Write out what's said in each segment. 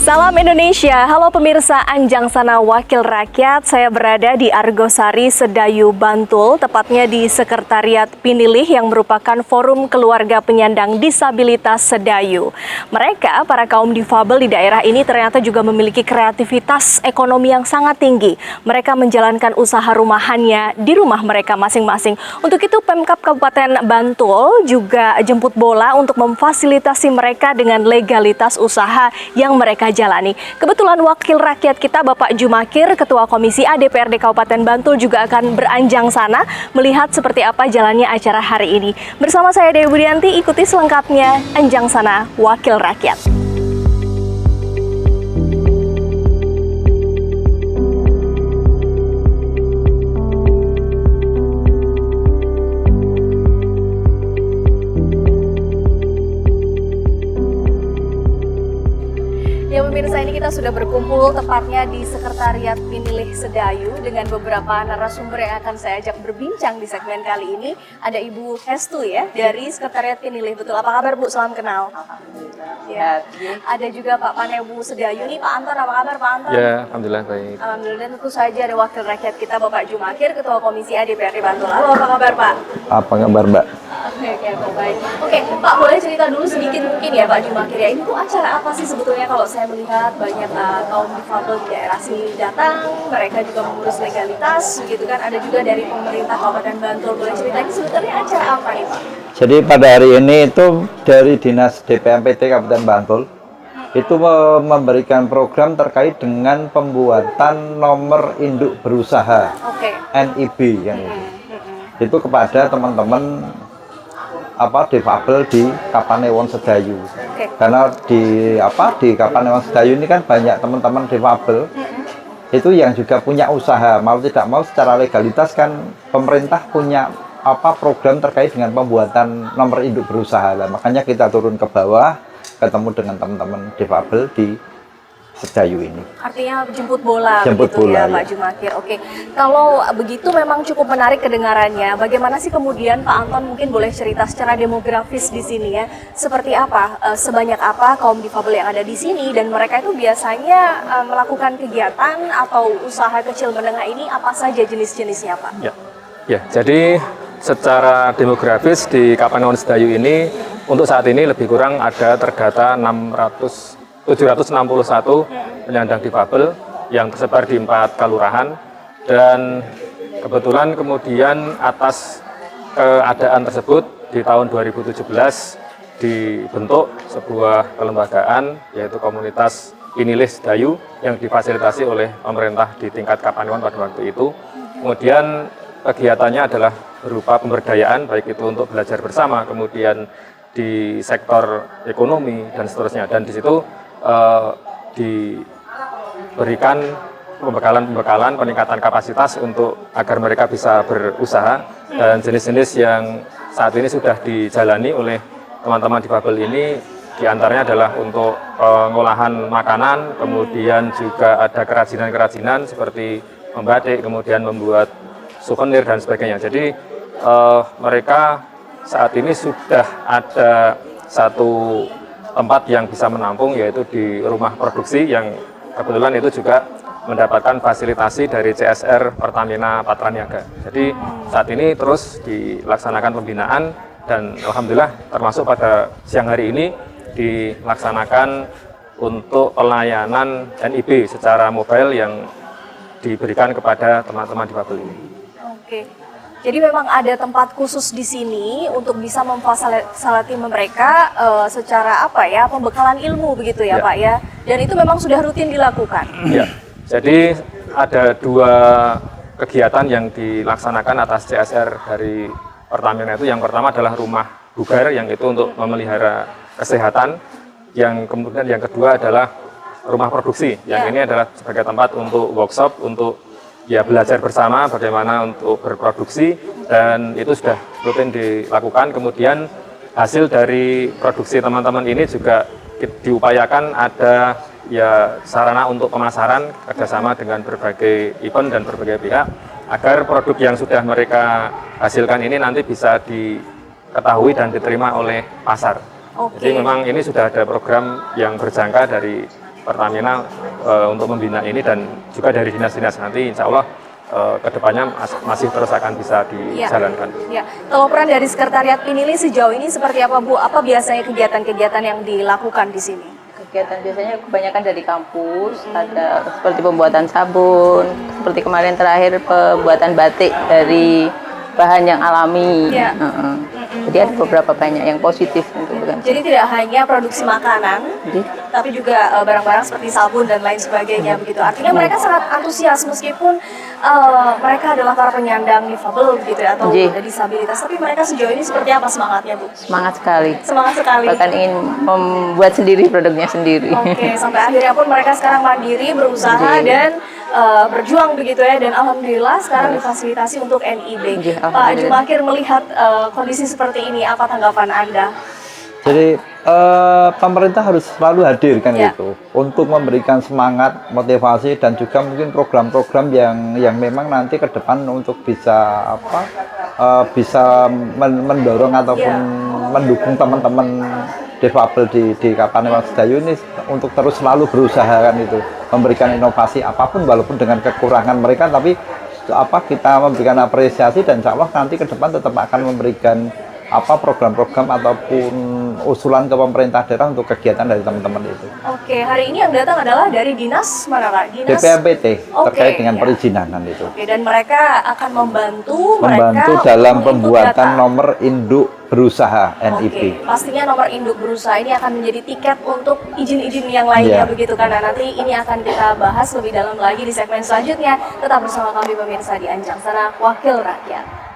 Salam Indonesia, halo pemirsa Anjang Sana Wakil Rakyat. Saya berada di Argosari, Sedayu, Bantul, tepatnya di Sekretariat Pinilih yang merupakan forum keluarga penyandang disabilitas Sedayu. Mereka, para kaum difabel di daerah ini ternyata juga memiliki kreativitas ekonomi yang sangat tinggi. Mereka menjalankan usaha rumahannya di rumah mereka masing-masing. Untuk itu Pemkab Kabupaten Bantul juga jemput bola untuk memfasilitasi mereka dengan legalitas usaha yang mereka jalani. Kebetulan wakil rakyat kita Bapak Jumakir, Ketua Komisi A DPRD Kabupaten Bantul juga akan beranjang sana melihat seperti apa jalannya acara hari ini. Bersama saya Dewi Budianti, ikuti selengkapnya Anjang Sana Wakil Rakyat. Ya pemirsa, ini kita sudah berkumpul tepatnya di Sekretariat Pinilih Sedayu dengan beberapa narasumber yang akan saya ajak berbincang di segmen kali ini. Ada Ibu Hestu ya dari Sekretariat Pinilih, betul? Apa kabar Bu? Salam kenal. Ya. Ada juga Pak Panebu Sedayu nih, Pak Anton. Apa kabar Pak Anton? Ya, alhamdulillah baik. Alhamdulillah, dan tentu saja ada wakil rakyat kita Bapak Jumakir, Ketua Komisi A DPRD Bantul. Halo, apa kabar Pak? Apa kabar Mbak? Oke, baik. Oke, Pak, boleh cerita dulu sedikit mungkin ya Pak Jumakir ya. Ini tuh acara apa sih sebetulnya? Kalau saya melihat banyak kaum difabel di daerah sini datang, mereka juga mengurus legalitas, gitu kan. Ada juga dari pemerintah Kabupaten Bantul. Boleh cerita ini sebetulnya acara apa nih Pak? Jadi pada hari ini itu dari Dinas DPMPT Kabupaten Bantul itu memberikan program terkait dengan pembuatan nomor induk berusaha NIB yang itu kepada teman-teman difabel di Kapanewon Sedayu. Karena di Kapanewon Sedayu ini kan banyak teman-teman difabel itu yang juga punya usaha, mau tidak mau secara legalitas kan pemerintah punya program terkait dengan pembuatan nomor induk berusaha. Nah, makanya kita turun ke bawah ketemu dengan teman-teman difabel di Sedayu ini. Artinya jemput bola, ya Pak Jumakir. Oke, kalau begitu memang cukup menarik kedengarannya. Bagaimana sih kemudian Pak Anton mungkin boleh cerita secara demografis di sini ya, seperti apa, sebanyak apa kaum difabel yang ada di sini dan mereka itu biasanya melakukan kegiatan atau usaha kecil menengah ini apa saja jenis-jenisnya Pak? Ya, jadi secara demografis di Kapanewon Sedayu ini untuk saat ini lebih kurang ada terdata 761 penyandang difabel yang tersebar di 4 kelurahan, dan kebetulan kemudian atas keadaan tersebut di tahun 2017 dibentuk sebuah kelembagaan yaitu komunitas Pinilih Sedayu yang difasilitasi oleh pemerintah di tingkat Kapanewon pada waktu itu. Kemudian kegiatannya adalah berupa pemberdayaan, baik itu untuk belajar bersama, kemudian di sektor ekonomi dan seterusnya, dan di situ diberikan pembekalan peningkatan kapasitas untuk agar mereka bisa berusaha, dan jenis-jenis yang saat ini sudah dijalani oleh teman-teman difabel ini diantaranya adalah untuk pengolahan makanan, kemudian juga ada kerajinan-kerajinan seperti membatik, kemudian membuat souvenir dan sebagainya. Jadi mereka saat ini sudah ada satu tempat yang bisa menampung, yaitu di rumah produksi yang kebetulan itu juga mendapatkan fasilitasi dari CSR Pertamina Patraniaga. Jadi saat ini terus dilaksanakan pembinaan dan alhamdulillah termasuk pada siang hari ini dilaksanakan untuk pelayanan NIB secara mobile yang diberikan kepada teman-teman difabel ini. Oke. Jadi memang ada tempat khusus di sini untuk bisa memfasilitasi mereka secara pembekalan ilmu begitu ya Pak ya. Dan itu memang sudah rutin dilakukan. Ya. Jadi ada 2 kegiatan yang dilaksanakan atas CSR dari Pertamina itu. Yang pertama adalah rumah bugar yang itu untuk memelihara kesehatan. Yang kemudian yang kedua adalah rumah produksi. Yang ini adalah sebagai tempat untuk workshop, untuk belajar bersama bagaimana untuk berproduksi, dan itu sudah rutin dilakukan. Kemudian hasil dari produksi teman-teman ini juga diupayakan ada sarana untuk pemasaran kerjasama dengan berbagai event dan berbagai pihak agar produk yang sudah mereka hasilkan ini nanti bisa diketahui dan diterima oleh pasar. Jadi memang ini sudah ada program yang berjangka dari Pertamina untuk membina ini, dan juga dari dinas-dinas nanti insya Allah kedepannya masih terus akan bisa dijalankan. Ya. Kalau peran dari Sekretariat Pinili sejauh ini seperti apa Bu? Apa biasanya kegiatan-kegiatan yang dilakukan di sini? Kegiatan biasanya kebanyakan dari kampus, ada seperti pembuatan sabun, seperti kemarin terakhir pembuatan batik dari bahan yang alami. Ya. Jadi ada beberapa banyak yang positif untuk bukan. Jadi tidak hanya produksi makanan, tapi juga barang-barang seperti sabun dan lain sebagainya begitu. Artinya mereka sangat antusias meskipun mereka adalah para penyandang difabel begitu ya, atau disabilitas. Tapi mereka sejauh ini seperti apa semangatnya Bu? Semangat sekali. Semangat sekali. Bahkan ingin membuat sendiri produknya sendiri. Oke, sampai akhirnya pun mereka sekarang mandiri berusaha dan berjuang begitu ya, dan alhamdulillah sekarang difasilitasi untuk NIB. Pak Jumakir melihat kondisi seperti ini, apa tanggapan Anda? Jadi pemerintah harus selalu hadir kan gitu, untuk memberikan semangat, motivasi, dan juga mungkin program-program yang memang nanti ke depan untuk bisa bisa mendorong ataupun mendukung teman-teman difabel di Kapanewon Sedayu ini untuk terus selalu berusaha kan itu, memberikan inovasi apapun walaupun dengan kekurangan mereka, tapi kita memberikan apresiasi, dan insya Allah nanti ke depan tetap akan memberikan program-program ataupun usulan ke pemerintah daerah untuk kegiatan dari teman-teman itu. Oke, hari ini yang datang adalah dari dinas mana Kak? Dinas DPMPT terkait dengan perizinan itu. Oke, dan mereka akan membantu dalam pembuatan nomor induk berusaha NIB. Pastinya nomor induk berusaha ini akan menjadi tiket untuk izin-izin yang lainnya begitu kan. Nah, nanti ini akan kita bahas lebih dalam lagi di segmen selanjutnya. Tetap bersama kami pemirsa di Anjang Sana Wakil Rakyat.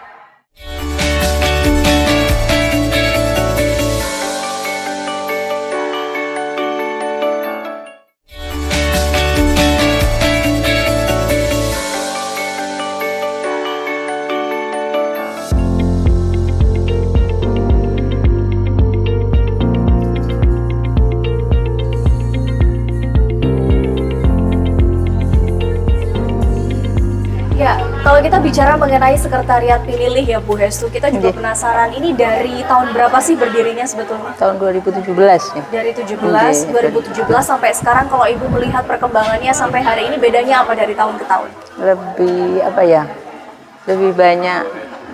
Kalau kita bicara mengenai Sekretariat Pinili ya Bu Hestu, kita juga penasaran ini dari tahun berapa sih berdirinya sebetulnya? Tahun 2017 ya. Dari 2017 sampai sekarang, kalau Ibu melihat perkembangannya sampai hari ini, bedanya apa dari tahun ke tahun? Lebih banyak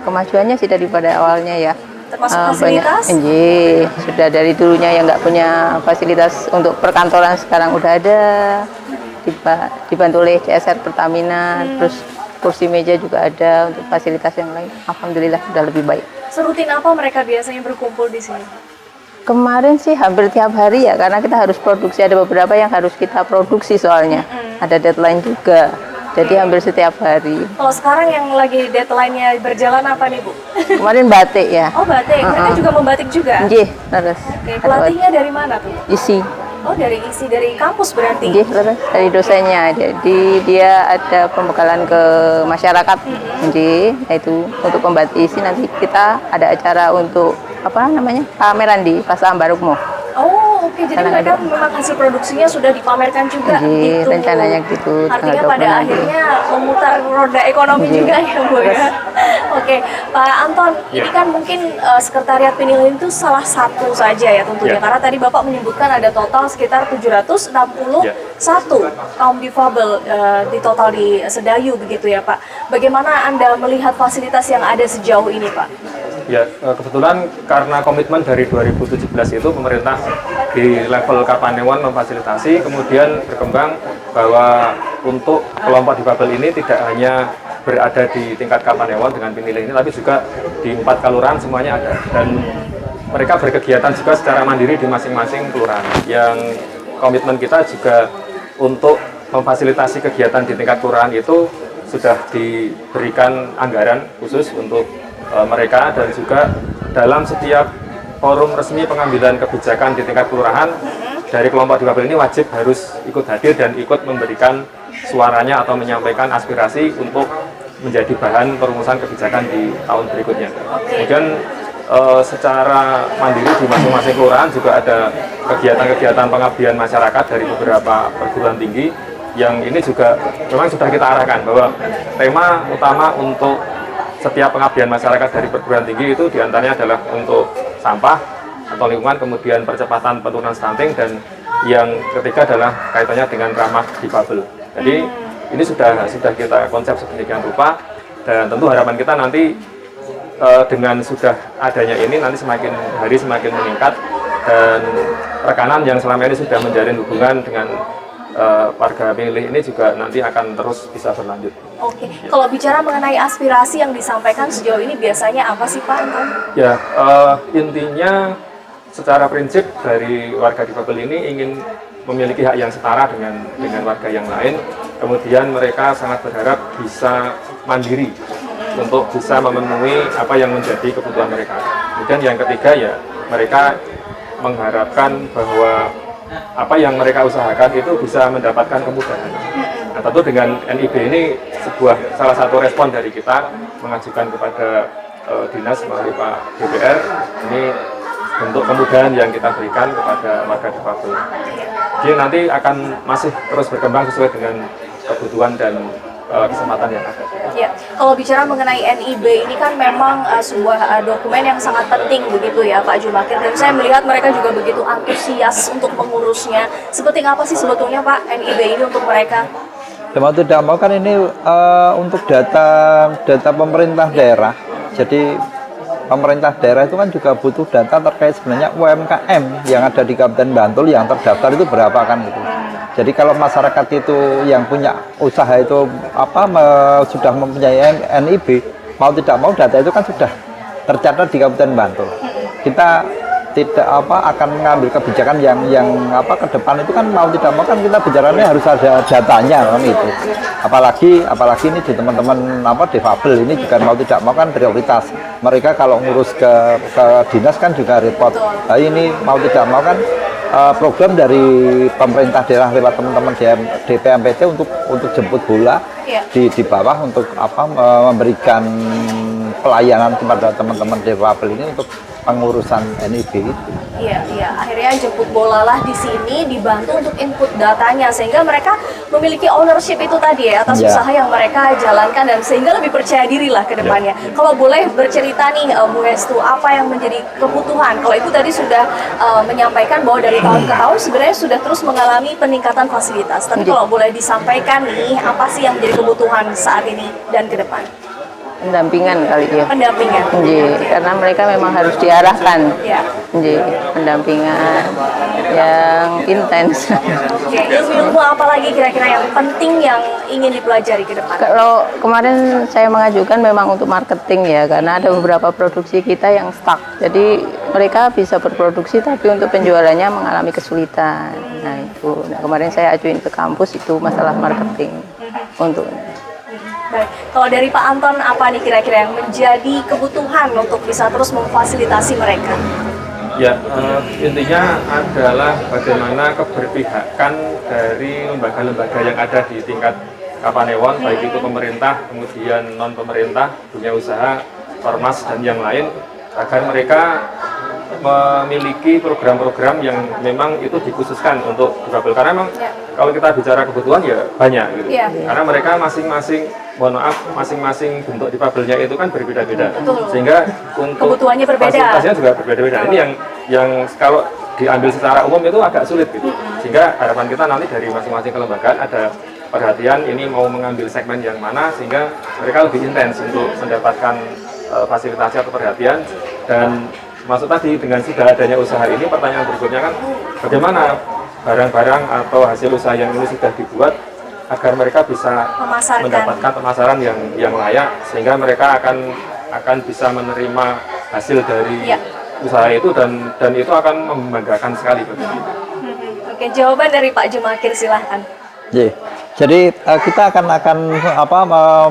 kemajuannya sih daripada awalnya ya. Termasuk fasilitas? Sudah dari dulunya yang nggak punya fasilitas untuk perkantoran, sekarang udah ada, dibantu oleh CSR Pertamina, terus kursi meja juga ada, untuk fasilitas yang lain. Alhamdulillah sudah lebih baik. Serutin apa mereka biasanya berkumpul di sini? Kemarin sih hampir tiap hari ya, karena kita harus produksi, ada beberapa yang harus kita produksi soalnya. Ada deadline juga. Jadi hampir setiap hari. Kalau sekarang yang lagi deadline-nya berjalan apa nih Bu? Kemarin batik ya. Oh batik, mereka juga membatik juga? Iya, terus. Oke, pelatihnya dari mana tuh? Isi. Oh dari kampus berarti? Iya, dari dosennya. Jadi dia ada pembekalan ke masyarakat. Itu untuk pembatik isi, nanti kita ada acara untuk pameran di Plaza Ambarukmo. Oh oke, jadi mereka memang hasil produksinya sudah dipamerkan juga gitu. Rencananya gitu. Artinya pada akhirnya memutar roda ekonomi juga ya Bu ya. Oke, Pak Anton, ini kan mungkin Sekretariat Pinili itu salah satu saja ya tentunya, karena tadi Bapak menyebutkan ada total sekitar 761 kaum difabel di total di Sedayu begitu ya Pak. Bagaimana Anda melihat fasilitas yang ada sejauh ini Pak? Ya, kebetulan karena komitmen dari 2017 itu pemerintah di level Kapanewon memfasilitasi, kemudian berkembang bahwa untuk kelompok difabel ini tidak hanya berada di tingkat Kapanewon dengan Pinili ini, tapi juga di 4 kelurahan semuanya ada, dan mereka berkegiatan juga secara mandiri di masing-masing kelurahan. Yang komitmen kita juga untuk memfasilitasi kegiatan di tingkat kelurahan itu sudah diberikan anggaran khusus untuk mereka, dan juga dalam setiap forum resmi pengambilan kebijakan di tingkat kelurahan dari kelompok difabel ini wajib harus ikut hadir dan ikut memberikan suaranya atau menyampaikan aspirasi untuk menjadi bahan perumusan kebijakan di tahun berikutnya. Kemudian secara mandiri di masing-masing kelurahan juga ada kegiatan-kegiatan pengabdian masyarakat dari beberapa perguruan tinggi, yang ini juga memang sudah kita arahkan bahwa tema utama untuk setiap pengabdian masyarakat dari perguruan tinggi itu diantaranya adalah untuk sampah atau lingkungan, kemudian percepatan penurunan stunting, dan yang ketiga adalah kaitannya dengan ramah difabel. Jadi ini sudah kita konsep sedemikian rupa, dan tentu harapan kita nanti dengan sudah adanya ini nanti semakin hari semakin meningkat, dan rekanan yang selama ini sudah menjalin hubungan dengan warga pemilih ini juga nanti akan terus bisa berlanjut. Oke, kalau bicara mengenai aspirasi yang disampaikan sejauh ini biasanya apa sih Pak Anton? Ya, intinya secara prinsip dari warga difabel ini ingin memiliki hak yang setara dengan warga yang lain. Kemudian mereka sangat berharap bisa mandiri untuk bisa memenuhi apa yang menjadi kebutuhan mereka. Kemudian yang ketiga ya mereka mengharapkan bahwa apa yang mereka usahakan itu bisa mendapatkan kemudahan. Nah, tentu dengan NIB ini salah satu respon dari kita mengajukan kepada dinas melalui Pak DPR ini bentuk kemudahan yang kita berikan kepada warga difabel. Jadi nanti akan masih terus berkembang sesuai dengan kebutuhan dan kesempatan yang ada. Ya, kalau bicara mengenai NIB ini kan memang sebuah dokumen yang sangat penting begitu ya Pak Jumakir, dan saya melihat mereka juga begitu antusias untuk mengurusnya. Seperti apa sih sebetulnya Pak NIB ini untuk mereka? Mau tidak mau kan ini untuk data pemerintah daerah. Jadi pemerintah daerah itu kan juga butuh data terkait sebenarnya UMKM yang ada di Kabupaten Bantul yang terdaftar itu berapa kan gitu. Jadi kalau masyarakat itu yang punya usaha itu sudah mempunyai NIB, mau tidak mau data itu kan sudah tercatat di Kabupaten Bantul. Kita tidak akan mengambil kebijakan yang ke depan itu kan mau tidak mau kan kita bicaranya harus ada datanya kan itu. Apalagi ini di teman-teman difabel ini juga mau tidak mau kan prioritas. Mereka kalau ngurus ke dinas kan juga repot. Nah, ini mau tidak mau kan program dari pemerintah daerah lewat teman-teman DPMPT untuk jemput bola di bawah untuk memberikan pelayanan kepada teman-teman difabel ini untuk pengurusan NIB. Iya, akhirnya jemput bola lah di sini, dibantu untuk input datanya sehingga mereka memiliki ownership itu tadi ya atas usaha yang mereka jalankan, dan sehingga lebih percaya diri lah ke depannya. Kalau boleh bercerita nih Bu Hestu, apa yang menjadi kebutuhan? Kalau Ibu tadi sudah menyampaikan bahwa dari tahun ke tahun sebenarnya sudah terus mengalami peningkatan fasilitas. Tapi kalau boleh disampaikan nih, apa sih yang menjadi kebutuhan saat ini dan ke depan? Pendampingan kali ya. Pendampingan. Karena mereka memang harus diarahkan. Pendampingan yang intens. Ilmu apa lagi kira-kira yang penting yang ingin dipelajari ke depan? Kalau kemarin saya mengajukan memang untuk marketing ya, karena ada beberapa produksi kita yang stuck. Jadi mereka bisa berproduksi tapi untuk penjualannya mengalami kesulitan. Nah itu. Kemarin saya ajuin ke kampus itu masalah marketing untuk. Baik, kalau dari Pak Anton apa nih kira-kira yang menjadi kebutuhan untuk bisa terus memfasilitasi mereka? Ya, intinya adalah bagaimana keberpihakan dari lembaga-lembaga yang ada di tingkat Kapanewon, baik itu pemerintah, kemudian non-pemerintah, dunia usaha, ormas, dan yang lain, agar mereka memiliki program-program yang memang itu dikhususkan untuk difabel. Karena memang kalau kita bicara kebutuhan ya banyak gitu. Karena mereka masing-masing bentuk difabelnya itu kan berbeda-beda. Sehingga untuk kebutuhannya berbeda. Fasilitasnya juga berbeda-beda. Ini yang kalau diambil secara umum itu agak sulit gitu. Sehingga harapan kita nanti dari masing-masing kelembagaan ada perhatian ini mau mengambil segmen yang mana sehingga mereka lebih intens untuk mendapatkan fasilitasnya atau perhatian. Dan maksud tadi dengan sudah adanya usaha ini, pertanyaan berikutnya kan bagaimana barang-barang atau hasil usaha yang ini sudah dibuat agar mereka bisa mendapatkan pemasaran yang layak sehingga mereka akan bisa menerima hasil dari usaha itu dan itu akan membanggakan sekali bagi kita. Oke, jawaban dari Pak Jumakir silahkan. Jadi kita akan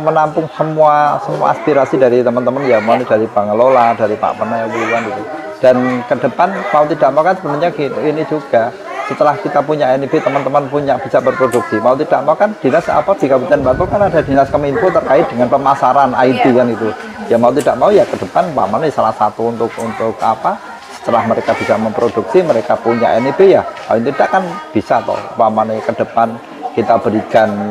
menampung semua aspirasi dari teman-teman ya, mau dari pengelola, dari Pak Penelitian gitu. Dan ke depan mau tidak mau kan sebenarnya ini juga setelah kita punya NIB, teman-teman bisa berproduksi. Mau tidak mau kan dinas di Kabupaten Bantul kan ada dinas Kominfo terkait dengan pemasaran IT kan itu. Ya mau tidak mau ya ke depan Pak Mane salah satu untuk setelah mereka bisa memproduksi, mereka punya NIB ya, paling tidak kan bisa toh Pak Mane ke depan kita berikan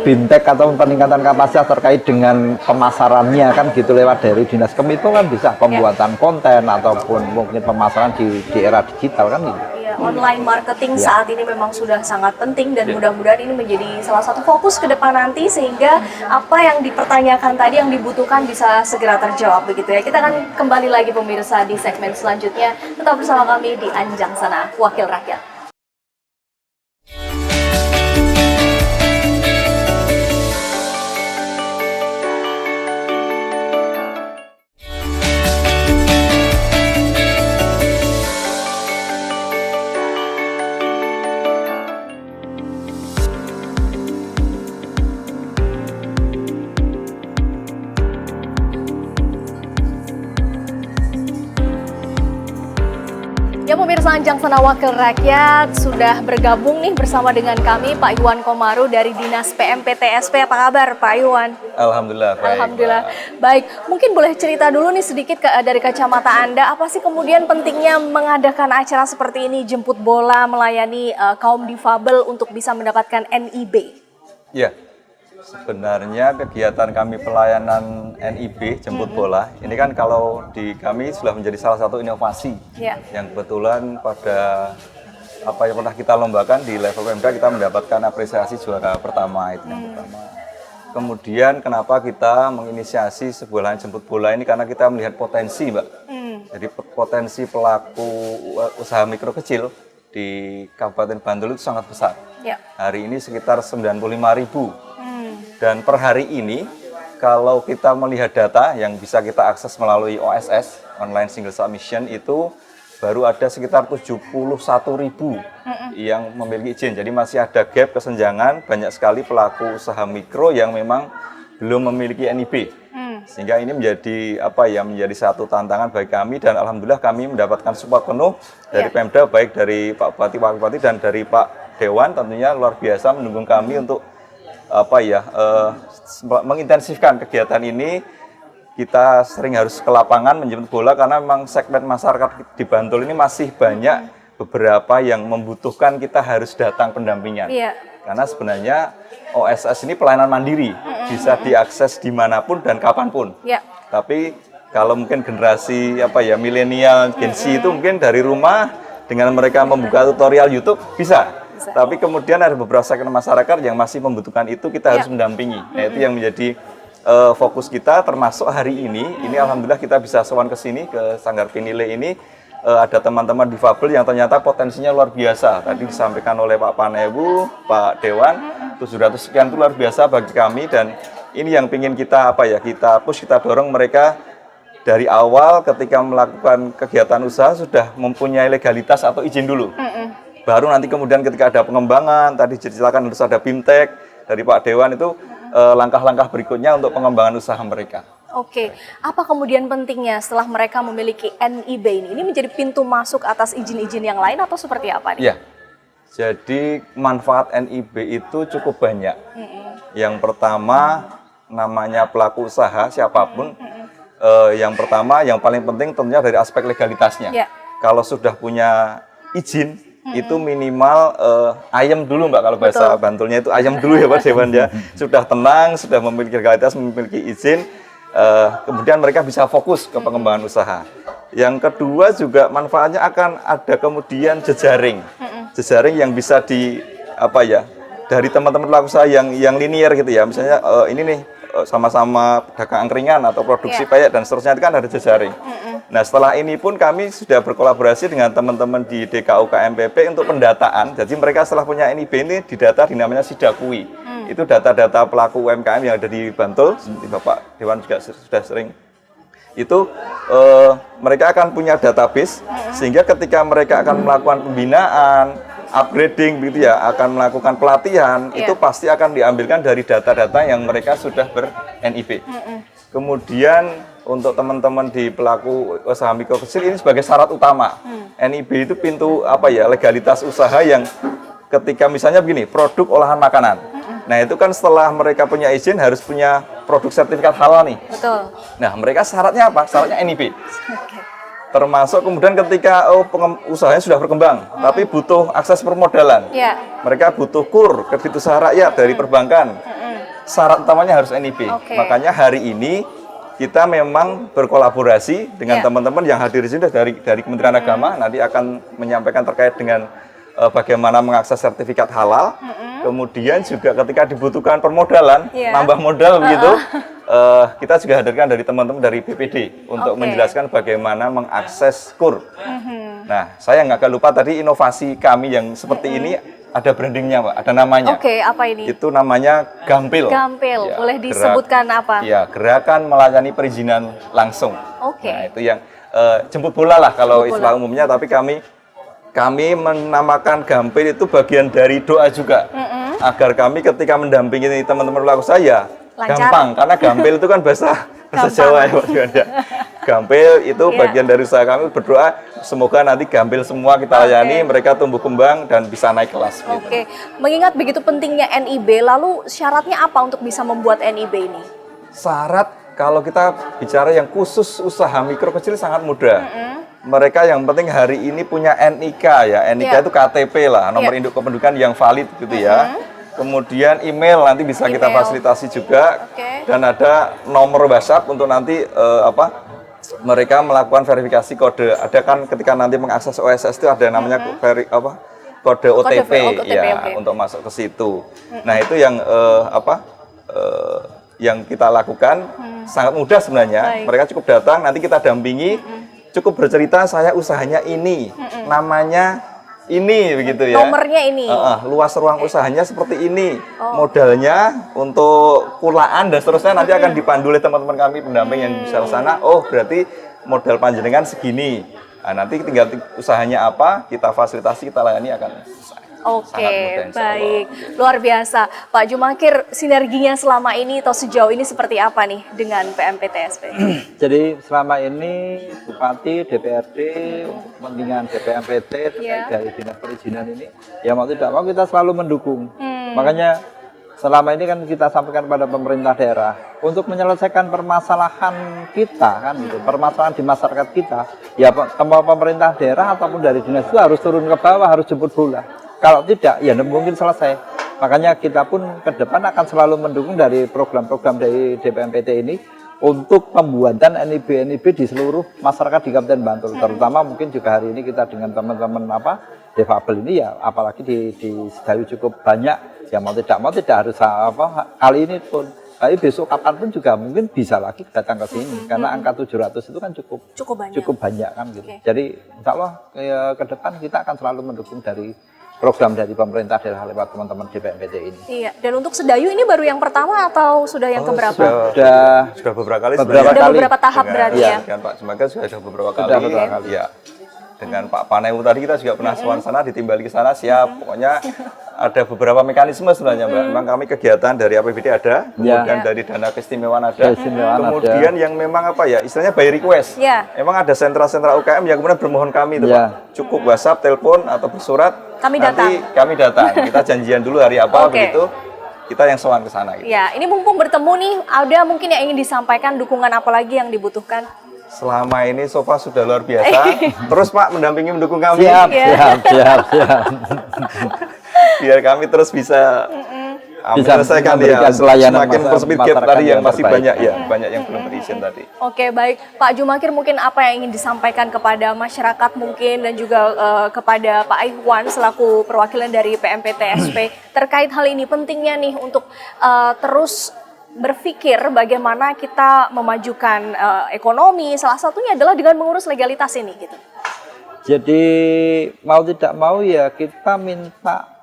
Bintek atau peningkatan kapasitas terkait dengan pemasarannya kan gitu lewat dari Dinas Kominfo kan bisa pembuatan konten ataupun mungkin pemasaran di era digital kan gitu. Iya, online marketing saat ini memang sudah sangat penting dan mudah-mudahan ini menjadi salah satu fokus ke depan nanti sehingga apa yang dipertanyakan tadi yang dibutuhkan bisa segera terjawab begitu ya. Kita akan kembali lagi pemirsa di segmen selanjutnya. Tetap bersama kami di Anjang Sana, Wakil Rakyat. Ya pemirsa Anjang Sana Wakil Rakyat sudah bergabung nih bersama dengan kami Pak Iwan Komaru dari Dinas PMPTSP. Apa kabar Pak Iwan? Alhamdulillah. Baik, Alhamdulillah. Baik, mungkin boleh cerita dulu nih sedikit dari kacamata Anda, apa sih kemudian pentingnya mengadakan acara seperti ini, jemput bola, melayani kaum difabel untuk bisa mendapatkan NIB? Ya, sebenarnya kegiatan kami pelayanan NIB jemput bola ini kan kalau di kami sudah menjadi salah satu inovasi yang kebetulan pada apa yang pernah kita lombakan di level Pemda kita mendapatkan apresiasi juara pertama itu yang pertama. Kemudian kenapa kita menginisiasi sebuah layanan jemput bola ini karena kita melihat potensi, Mbak. Jadi potensi pelaku usaha mikro kecil di Kabupaten Bantul itu sangat besar. Hari ini sekitar 95.000. Dan per hari ini, kalau kita melihat data yang bisa kita akses melalui OSS, Online Single Submission, itu baru ada sekitar 71.000 yang memiliki izin. Jadi masih ada gap kesenjangan, banyak sekali pelaku usaha mikro yang memang belum memiliki NIB. Sehingga ini menjadi menjadi satu tantangan bagi kami dan alhamdulillah kami mendapatkan support penuh dari Pemda, baik dari Pak Bupati, Pak Bupati dan dari Pak Dewan, tentunya luar biasa mendukung kami untuk mengintensifkan kegiatan ini. Kita sering harus ke lapangan menjemput bola karena memang segmen masyarakat di Bantul ini masih banyak beberapa yang membutuhkan kita harus datang pendampingan. Karena sebenarnya OSS ini pelayanan mandiri, bisa diakses dimanapun dan kapanpun. Tapi kalau mungkin generasi milenial, Gen Z itu mungkin dari rumah dengan mereka membuka tutorial YouTube bisa. Tapi kemudian ada beberapa segmen masyarakat yang masih membutuhkan itu, kita harus mendampingi. Nah, itu yang menjadi fokus kita, termasuk hari ini alhamdulillah kita bisa sowan ke sini, ke Sanggar Pinile ini, ada teman-teman difabel yang ternyata potensinya luar biasa. Tadi disampaikan oleh Pak Panebu, Pak Dewan, 700 sekian itu luar biasa bagi kami, dan ini yang ingin kita kita push, kita dorong mereka dari awal ketika melakukan kegiatan usaha sudah mempunyai legalitas atau izin dulu. Baru nanti kemudian ketika ada pengembangan, tadi diceritakan harus ada BIMTEK dari Pak Dewan, itu langkah-langkah berikutnya untuk pengembangan usaha mereka. Oke, apa kemudian pentingnya setelah mereka memiliki NIB ini? Ini menjadi pintu masuk atas izin-izin yang lain atau seperti apa nih? Iya, jadi manfaat NIB itu cukup banyak. Yang pertama, namanya pelaku usaha siapapun, yang pertama, yang paling penting tentunya dari aspek legalitasnya. Kalau sudah punya izin, itu minimal ayam dulu, Mbak, kalau bahasa Bantulnya itu ayam dulu ya Pak Dewan ya. Sudah tenang, sudah memiliki legalitas, memiliki izin, kemudian mereka bisa fokus ke pengembangan usaha. Yang kedua juga manfaatnya akan ada kemudian jejaring. Jejaring yang bisa dari teman-teman pelaku usaha yang linear gitu ya. Misalnya ini nih sama-sama dagang angkringan atau produksi peyek dan seterusnya, itu kan ada jejaring. Nah, setelah ini pun kami sudah berkolaborasi dengan teman-teman di DKU KMPP untuk pendataan. Jadi mereka setelah punya NIB ini didata di namanya Sidakui. Itu data-data pelaku UMKM yang ada di Bantul. Bapak Dewan juga sudah sering. Itu mereka akan punya database sehingga ketika mereka akan melakukan pembinaan, upgrading begitu ya, akan melakukan pelatihan, itu pasti akan diambilkan dari data-data yang mereka sudah ber-NIB. Kemudian untuk teman-teman di pelaku usaha mikro kecil ini sebagai syarat utama. NIB itu pintu legalitas usaha yang ketika misalnya begini, produk olahan makanan. Nah, itu kan setelah mereka punya izin harus punya produk sertifikat halal nih. Betul. Nah, mereka syaratnya apa? Syaratnya NIB. Termasuk kemudian ketika usahanya sudah berkembang, tapi butuh akses permodalan. Mereka butuh KUR, kredit usaha rakyat dari perbankan. Syarat utamanya harus NIB. Makanya hari ini kita memang berkolaborasi dengan teman-teman yang hadir di sini dari Kementerian Agama, nanti akan menyampaikan terkait dengan bagaimana mengakses sertifikat halal. Kemudian juga ketika dibutuhkan permodalan, nambah modal begitu, kita juga hadirkan dari teman-teman dari BPD untuk menjelaskan bagaimana mengakses KUR. Nah, saya nggak akan lupa tadi inovasi kami yang seperti ini ada brandingnya, Pak, ada namanya. Apa ini? Itu namanya Gampil. Gampil, Ya, boleh disebutkan apa? Ya, gerakan melayani perizinan langsung. Nah, itu yang jemput bola lah kalau istilah umumnya, tapi kami menamakan Gampil itu bagian dari doa juga. Agar kami ketika mendampingi teman-teman pelaku usaha gampang, karena Gampil itu kan bahasa Jawa ya, Pak Juanda. Gampil itu bagian dari usaha kami, berdoa semoga nanti Gampil semua kita layani, mereka tumbuh kembang dan bisa naik kelas. Gitu. Mengingat begitu pentingnya NIB, lalu syaratnya apa untuk bisa membuat NIB ini? Syarat kalau kita bicara yang khusus usaha mikro kecil sangat mudah. Mereka yang penting hari ini punya NIK ya, NIK itu KTP lah, nomor induk kependudukan yang valid gitu ya. Kemudian email nanti bisa kita fasilitasi juga, dan ada nomor WhatsApp untuk nanti mereka melakukan verifikasi kode. Ada kan ketika nanti mengakses OSS itu ada namanya kode OTP ya untuk masuk ke situ. Nah itu yang yang kita lakukan sangat mudah sebenarnya. Mereka cukup datang, nanti kita dampingi, cukup bercerita saya usahanya ini, namanya ini begitu ya. Nomornya ini. Luas ruang usahanya seperti ini. Modalnya untuk kulaan dan seterusnya nanti akan dipandu oleh teman-teman kami pendamping yang bisa ke sana. Oh, berarti modal panjenengan segini. Nah, nanti tinggal usahanya apa, kita fasilitasi, kita layani akan selesai. Baik. Luar biasa. Pak Jumakir, sinerginya selama ini atau sejauh ini seperti apa nih dengan PMPTSP? Jadi selama ini Bupati, DPRD, untuk kepentingan DPMPT terkait dari dinas perizinan ini, ya mau tidak mau kita selalu mendukung. Makanya selama ini kan kita sampaikan pada pemerintah daerah untuk menyelesaikan permasalahan kita kan gitu, permasalahan di masyarakat kita, ya pemerintah daerah ataupun dari dinas itu harus turun ke bawah, harus jemput bola. Kalau tidak, ya mungkin selesai. Makanya kita pun ke depan akan selalu mendukung dari program-program dari DPMPT ini untuk pembuatan NIB di seluruh masyarakat di Kabupaten Bantul. Terutama mungkin juga hari ini kita dengan teman-teman defabel ini ya, apalagi di Sedayu cukup banyak. Ya mau tidak harus kali ini pun. Tapi besok kapanpun juga mungkin bisa lagi datang ke sini karena angka 700 itu kan cukup banyak kan gitu. Jadi insya Allah ke depan kita akan selalu mendukung dari program dari pemerintah daerah lewat teman-teman DPMPT ini. Iya, dan untuk Sedayu ini baru yang pertama atau sudah yang keberapa? Sudah beberapa kali. Beberapa tahap berarti ya. Dengan Pak Jumakir sudah ada beberapa kali. Ya. Dengan Pak Panewu tadi kita juga pernah sowan sana, ditimbali ke sana, siap. Pokoknya ada beberapa mekanisme sebenarnya, Mbak. Memang kami kegiatan dari APBD ada, kemudian dari dana keistimewaan ada, kemudian yang memang istilahnya by request. Memang ada sentra-sentra UKM yang kemudian bermohon kami itu, Pak. Cukup WhatsApp, telepon atau bersurat. Kami datang. Kita janjian dulu hari apa begitu. Kita yang sowan ke sana. Gitu. Ya, ini mumpung bertemu nih, ada mungkin yang ingin disampaikan, dukungan apa lagi yang dibutuhkan? Selama ini Sofa sudah luar biasa. Terus Pak mendampingi mendukung kami. Siap. Biar kami terus bisa menyelesaikan ya semakin persempit gap tadi yang masih banyak banyak yang belum berizin tadi. Oke, baik. Pak Jumakir, mungkin apa yang ingin disampaikan kepada masyarakat mungkin dan juga kepada Pak Ikhwan selaku perwakilan dari PMPTSP terkait hal ini, pentingnya nih untuk terus berpikir bagaimana kita memajukan ekonomi, salah satunya adalah dengan mengurus legalitas ini gitu. Jadi mau tidak mau ya kita minta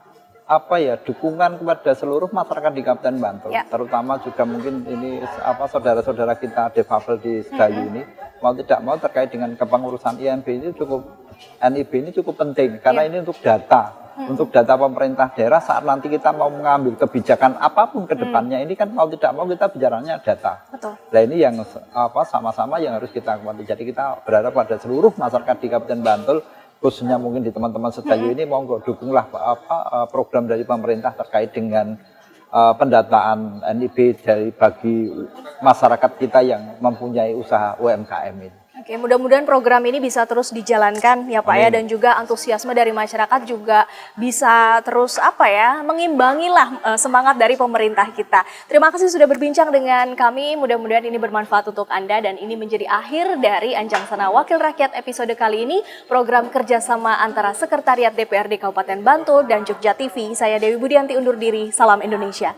dukungan kepada seluruh masyarakat di Kabupaten Bantul, terutama juga mungkin ini saudara-saudara kita defabel di Sedayu ini mau tidak mau terkait dengan kepengurusan NIB ini cukup penting karena ini untuk data pemerintah daerah saat nanti kita mau mengambil kebijakan apapun ke depannya ini kan mau tidak mau kita bicaranya data. Betul. Nah ini yang sama-sama yang harus kita kuati. Jadi kita berharap pada seluruh masyarakat di Kabupaten Bantul, khususnya mungkin di teman-teman Sedayu ini monggo dukunglah program dari pemerintah terkait dengan pendataan NIB bagi masyarakat kita yang mempunyai usaha UMKM ini. Oke, mudah-mudahan program ini bisa terus dijalankan ya Pak ya, dan juga antusiasme dari masyarakat juga bisa terus mengimbangilah semangat dari pemerintah kita. Terima kasih sudah berbincang dengan kami, mudah-mudahan ini bermanfaat untuk Anda dan ini menjadi akhir dari Anjang Sana Wakil Rakyat episode kali ini, program kerjasama antara Sekretariat DPRD Kabupaten Bantul dan Jogja TV. Saya Dewi Budianti undur diri, salam Indonesia.